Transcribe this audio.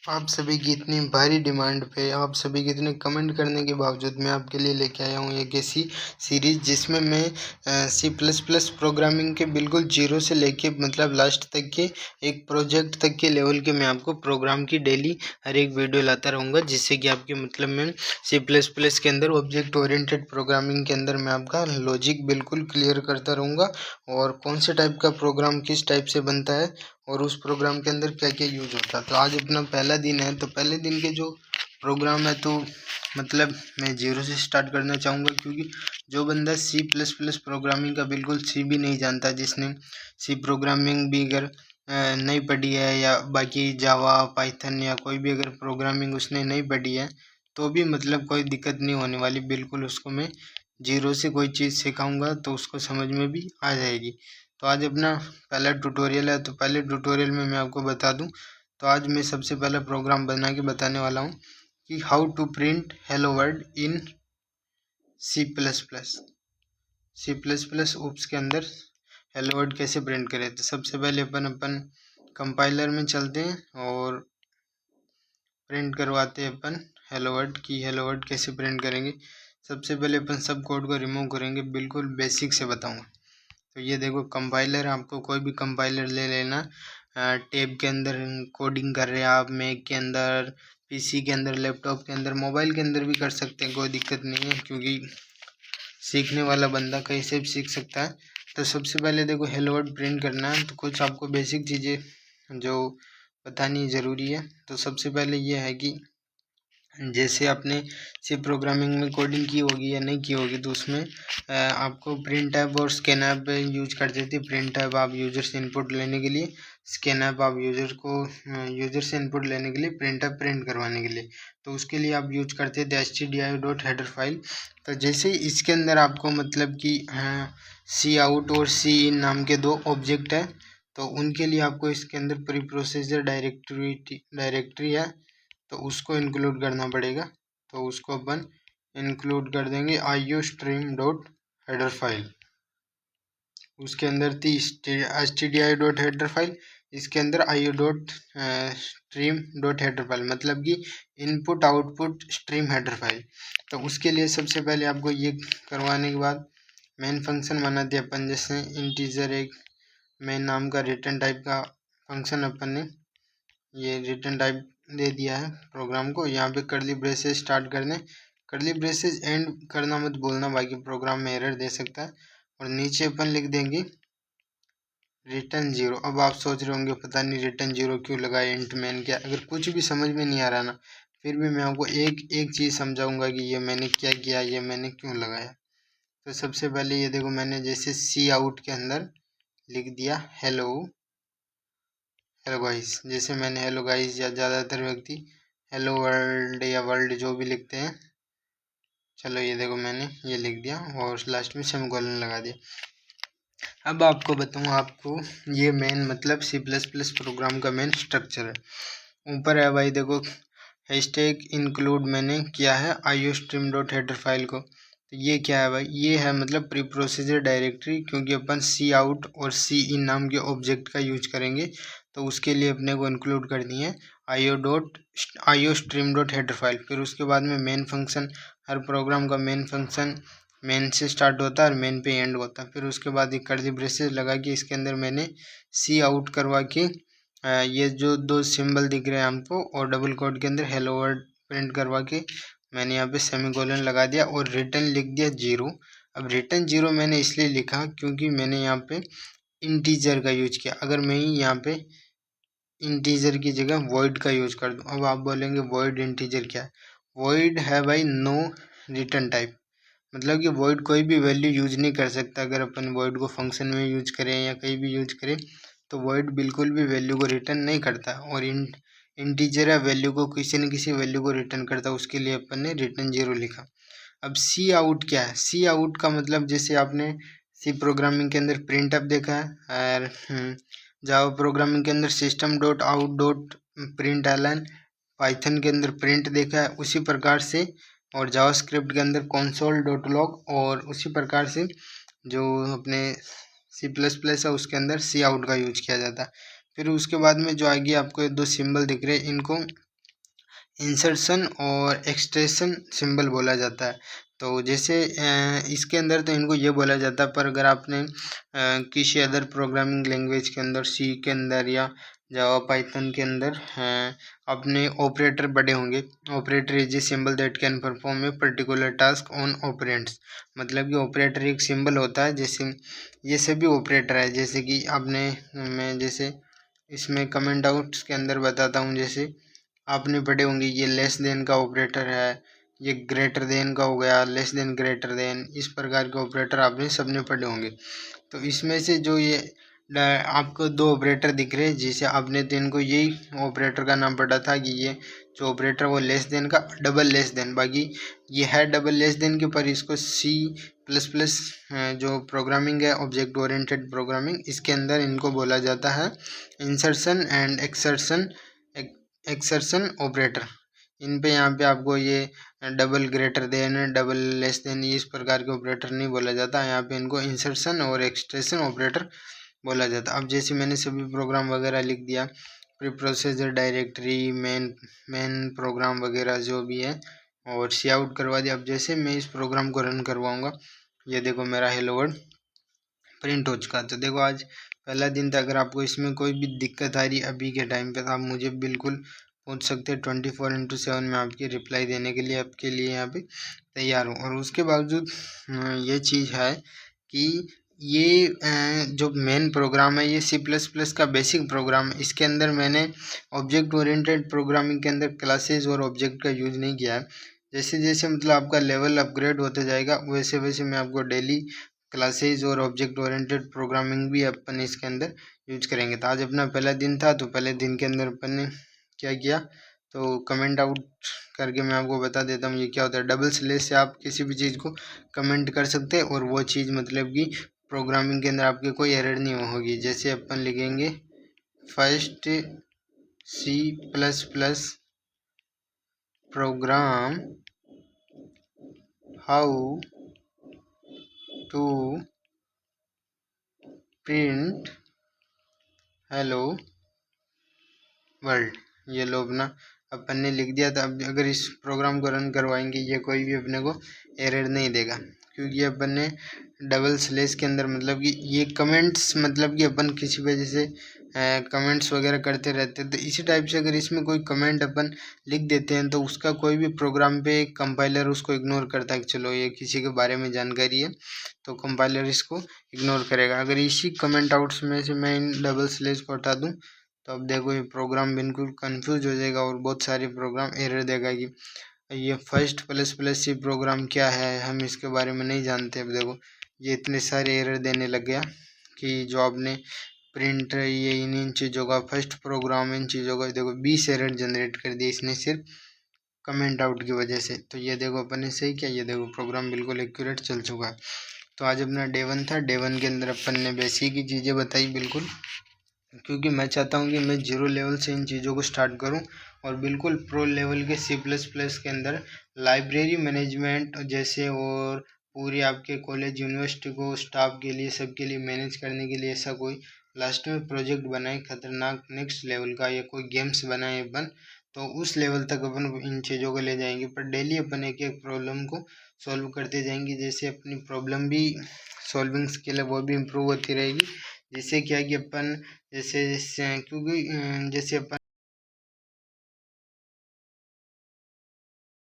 आप सभी की इतनी भारी डिमांड पे, आप सभी के इतने कमेंट करने के बावजूद मैं आपके लिए लेके आया हूँ एक ऐसी सीरीज जिसमें मैं सी प्लस प्लस प्रोग्रामिंग के बिल्कुल जीरो से लेके मतलब लास्ट तक के एक प्रोजेक्ट तक के लेवल के मैं आपको प्रोग्राम की डेली हर एक वीडियो लाता रहूँगा, जिससे कि आपके मतलब मैं सी प्लस प्लस के अंदर ऑब्जेक्ट ओरिएंटेड प्रोग्रामिंग के अंदर मैं आपका लॉजिक बिल्कुल क्लियर करता रहूँगा और कौन से टाइप का प्रोग्राम किस टाइप से बनता है और उस प्रोग्राम के अंदर क्या क्या यूज होता है। तो आज अपना पहला दिन है, तो पहले दिन के जो प्रोग्राम है तो मतलब मैं जीरो से स्टार्ट करना चाहूँगा, क्योंकि जो बंदा सी प्लस प्लस प्रोग्रामिंग का बिल्कुल सी भी नहीं जानता, जिसने सी प्रोग्रामिंग भी अगर नहीं पढ़ी है या बाकी जावा पाइथन या कोई भी अगर प्रोग्रामिंग उसने नहीं पढ़ी है तो भी मतलब कोई दिक्कत नहीं होने वाली। बिल्कुल उसको मैं जीरो से कोई चीज़ सिखाऊंगा तो उसको समझ में भी आ जाएगी। तो आज अपना पहला ट्यूटोरियल है, तो पहले ट्यूटोरियल में मैं आपको बता दूं, तो आज मैं सबसे पहला प्रोग्राम बना के बताने वाला हूं कि how to print hello world in C plus plus. C plus plus oops के अंदर हेलो वर्ल्ड कैसे प्रिंट करें। तो सबसे पहले अपन कंपाइलर में चलते हैं और प्रिंट करवाते हैं अपन हेलो वर्ल्ड की। हेलो वर्ल्ड कैसे प्रिंट करेंगे, सबसे पहले अपन सब कोड को रिमूव करेंगे, बिल्कुल बेसिक से बताऊंगा। तो ये देखो कंपाइलर, आपको कोई भी कंपाइलर ले लेना। टैब के अंदर कोडिंग कर रहे हैं आप, मैक के अंदर, पीसी के अंदर, लैपटॉप के अंदर, मोबाइल के अंदर भी कर सकते हैं, कोई दिक्कत नहीं है, क्योंकि सीखने वाला बंदा कहीं से भी सीख सकता है। तो सबसे पहले देखो हेलो वर्ल्ड प्रिंट करना है तो कुछ आपको बेसिक चीज़ें जो बतानी ज़रूरी है। तो सबसे पहले ये है कि जैसे आपने सी प्रोग्रामिंग में कोडिंग की होगी या नहीं की होगी, तो उसमें आपको प्रिंट ऐप और स्कैन ऐप यूज करते थे। प्रिंट ऐप आप यूजर से इनपुट लेने के लिए, स्कैन ऐप आप यूजर से इनपुट लेने के लिए, प्रिंट ऐप प्रिंट करवाने के लिए। तो उसके लिए आप यूज करते थे stdio.header फाइल। तो जैसे ही इसके अंदर आपको मतलब कि सी आउट और सी इन नाम के दो ऑब्जेक्ट है, तो उनके लिए आपको इसके अंदर प्री प्रोसेसर डायरेक्टरी है तो उसको इंक्लूड करना पड़ेगा। तो उसको अपन इंक्लूड कर देंगे iostream.header फाइल। उसके अंदर थी stdio.header फाइल, इसके अंदर io.stream.header फाइल, मतलब कि input output stream header file. तो उसके लिए सबसे पहले आपको ये करवाने के बाद मेन फंक्शन बनाते हैं अपन। जैसे इंटीजर एक मेन नाम का रिटर्न टाइप का फंक्शन अपन ने ये रिटर्न टाइप दे दिया है प्रोग्राम को। यहाँ पे कर्ली ब्रेसेस स्टार्ट करने, कर्ली ब्रेसेस एंड करना मत भूलना, बाकी प्रोग्राम में एरर दे सकता है। और नीचे अपन लिख देंगे रिटर्न जीरो। अब आप सोच रहे होंगे पता नहीं रिटर्न जीरो क्यों लगाया, इंट मैन क्या। अगर कुछ भी समझ में नहीं आ रहा ना, फिर भी मैं आपको एक एक चीज़ समझाऊंगा कि ये मैंने क्या किया, ये मैंने क्यों लगाया। तो सबसे पहले ये देखो, मैंने जैसे सी आउट के अंदर लिख दिया हेलो हेलो गाइस। जैसे मैंने हेलो गाइस या ज़्यादातर व्यक्ति हेलो वर्ल्ड या वर्ल्ड जो भी लिखते हैं। चलो ये देखो मैंने ये लिख दिया और लास्ट में सेमीकोलन लगा दिया। अब आपको बताऊँ, आपको ये मेन मतलब सी प्लस प्लस प्रोग्राम का मेन स्ट्रक्चर है। ऊपर है भाई देखो हैशटैग इंक्लूड मैंने किया है iostream.header फाइल को। तो ये क्या है भाई, ये है मतलब प्री प्रोसीजर डायरेक्टरी, क्योंकि अपन सी आउट और सी इन नाम के ऑब्जेक्ट का यूज करेंगे तो उसके लिए अपने को इंक्लूड करनी है iostream.header फाइल। फिर उसके बाद में मेन फंक्शन, हर प्रोग्राम का मेन फंक्शन मेन से स्टार्ट होता है और मेन पे एंड होता है। फिर उसके बाद एक कर्ली ब्रेसेस लगा के इसके अंदर मैंने सी आउट करवा के ये जो दो सिंबल दिख रहे हैं हमको, और डबल कोड के अंदर हेलो वर्ल्ड प्रिंट करवा के मैंने यहाँ पे सेमीकोलन लगा दिया और रिटर्न लिख दिया जीरो। अब रिटर्न जीरो मैंने इसलिए लिखा क्योंकि मैंने यहाँ पे इंटीजर का यूज किया। अगर मैं ही यहाँ पे इंटीजर की जगह वॉइड का यूज कर दूं, अब आप बोलेंगे वॉइड इंटीजर क्या है। वॉइड है भाई नो रिटर्न टाइप, मतलब कि वॉइड कोई भी वैल्यू यूज नहीं कर सकता। अगर अपन वॉइड को फंक्शन में यूज करें या कहीं भी यूज करें तो वॉइड बिल्कुल भी वैल्यू को रिटर्न नहीं करता। और इंटीजर है वैल्यू को किसी न किसी वैल्यू को रिटर्न करता है, उसके लिए अपन ने रिटर्न जीरो लिखा। अब सी आउट क्या है, सी आउट का मतलब जैसे आपने सी प्रोग्रामिंग के अंदर प्रिंट अप देखा है और जावा प्रोग्रामिंग के अंदर system dot out dot println, Python के अंदर प्रिंट देखा है, उसी प्रकार से और जावास्क्रिप्ट के अंदर कंसोल डॉट लॉग, और उसी प्रकार से जो अपने सी प्लस प्लस है उसके अंदर सी आउट का यूज किया जाता है। फिर उसके बाद में जो आगे आपको दो सिंबल दिख रहे हैं, इनको इंसर्शन और एक्सट्रेशन सिंबल बोला जाता है। तो जैसे इसके अंदर तो इनको ये बोला जाता है, पर अगर आपने किसी अदर प्रोग्रामिंग लैंग्वेज के अंदर सी के अंदर या जावा पाइथन के अंदर अपने ऑपरेटर पढ़े होंगे। Operator is a symbol that can perform a particular task on operands. मतलब कि ऑपरेटर एक सिंबल होता है, जैसे ये सभी ऑपरेटर है। जैसे कि आपने मैं जैसे इसमें कमेंट आउट्स के अंदर बताता हूँ, जैसे आपने पढ़े होंगे ये लेस देन का ऑपरेटर है, ये ग्रेटर देन का हो गया, लेस देन ग्रेटर देन, इस प्रकार के ऑपरेटर आपने सबने पढ़े होंगे। तो इसमें से जो ये आपको दो ऑपरेटर दिख रहे हैं, जिसे आपने तो इनको यही ऑपरेटर का नाम पढ़ा था कि ये जो ऑपरेटर वो लेस देन का डबल लेस देन, बाकी ये है डबल लेस देन के, पर इसको सी प्लस प्लस जो प्रोग्रामिंग है ऑब्जेक्ट ओरिएंटेड प्रोग्रामिंग, इसके अंदर इनको बोला जाता है इंसर्शन एंड एक्सर्शन ऑपरेटर। इन पे यहाँ पे आपको ये double greater than double less than इस प्रकार के ऑपरेटर नहीं बोला जाता, यहाँ पे इनको इंसर्शन और एक्सट्रेशन ऑपरेटर बोला जाता। अब जैसे मैंने सभी प्रोग्राम वगैरह लिख दिया, preprocessor directory main program वगैरह जो भी है, और सी आउट करवा दिया। अब जैसे मैं इस प्रोग्राम को रन करवाऊँगा, ये देखो मेरा हेलो वर्ल्ड प्रिंट हो चुका। तो देखो आज पहला दिन था, अगर आपको इसमें कोई भी दिक्कत आ रही अभी के टाइम पे, तो आप मुझे बिल्कुल पूछ सकते हैं। 24/7 में आपकी रिप्लाई देने के लिए आपके लिए यहाँ पे तैयार हूँ। और उसके बावजूद ये चीज़ है कि ये जो मेन प्रोग्राम है ये C++ का बेसिक प्रोग्राम है। इसके अंदर मैंने ऑब्जेक्ट ओरिएंटेड प्रोग्रामिंग के अंदर क्लासेस और ऑब्जेक्ट का यूज़ नहीं किया है। जैसे जैसे मतलब आपका लेवल अपग्रेड होते जाएगा, वैसे वैसे मैं आपको डेली क्लासेस और ऑब्जेक्ट ओरिएंटेड प्रोग्रामिंग भी अपन इसके अंदर यूज करेंगे। तो आज अपना पहला दिन था, तो पहले दिन के अंदर अपन ने क्या किया, तो कमेंट आउट करके मैं आपको बता देता हूँ ये क्या होता है। डबल स्लैश से आप किसी भी चीज़ को कमेंट कर सकते हैं, और वो चीज़ मतलब कि प्रोग्रामिंग के अंदर आपके कोई एरर नहीं होगी। जैसे अपन लिखेंगे first C++ program how to print hello world, ये लो अपना अपन ने लिख दिया था। अब अगर इस प्रोग्राम को रन करवाएंगे ये कोई भी अपने को एरर नहीं देगा, क्योंकि अपन ने डबल स्लैश के अंदर मतलब कि ये कमेंट्स, मतलब कि अपन किसी वजह से कमेंट्स वगैरह करते रहते हैं, तो इसी टाइप से अगर इसमें कोई कमेंट अपन लिख देते हैं तो उसका कोई भी प्रोग्राम पे कंपाइलर उसको इग्नोर करता है कि चलो ये किसी के बारे में जानकारी है, तो कंपाइलर इसको इग्नोर करेगा। अगर इसी कमेंट आउट्स में से मैं इन डबल स्लैश को हटा दूँ, तो अब देखो ये प्रोग्राम बिल्कुल कंफ्यूज हो जाएगा और बहुत सारे प्रोग्राम एरर देगा कि ये first plus plus C program क्या है, हम इसके बारे में नहीं जानते। अब देखो ये इतने सारे एरर देने लग गया कि जो आपने प्रिंट ये इन चीज़ों का फर्स्ट प्रोग्राम, इन चीज़ों का देखो 20 एरर जनरेट कर दिए इसने सिर्फ कमेंट आउट की वजह से। तो ये देखो अपन ने सही किया, ये देखो प्रोग्राम बिल्कुल एक्यूरेट चल चुका है। तो आज अपना डे 1 था। डे 1 के अंदर अपन ने बेसिक की चीज़ें बताई बिल्कुल, क्योंकि मैं चाहता हूँ कि मैं जीरो लेवल से इन चीज़ों को स्टार्ट करूँ और बिल्कुल प्रो लेवल के C++ के अंदर लाइब्रेरी मैनेजमेंट जैसे, और पूरी आपके कॉलेज यूनिवर्सिटी को स्टाफ के लिए सबके लिए मैनेज करने के लिए ऐसा कोई लास्ट में प्रोजेक्ट बनाए खतरनाक नेक्स्ट लेवल का, या कोई गेम्स बनाए अपन, तो उस लेवल तक अपन इन चीज़ों को ले जाएंगे। पर डेली अपन एक एक प्रॉब्लम को सॉल्व करते जाएंगे, जैसे अपनी प्रॉब्लम भी सॉल्विंग स्किल है वो भी इम्प्रूव होती रहेगी। जिससे क्या है कि अपन जैसे क्योंकि जैसे अपन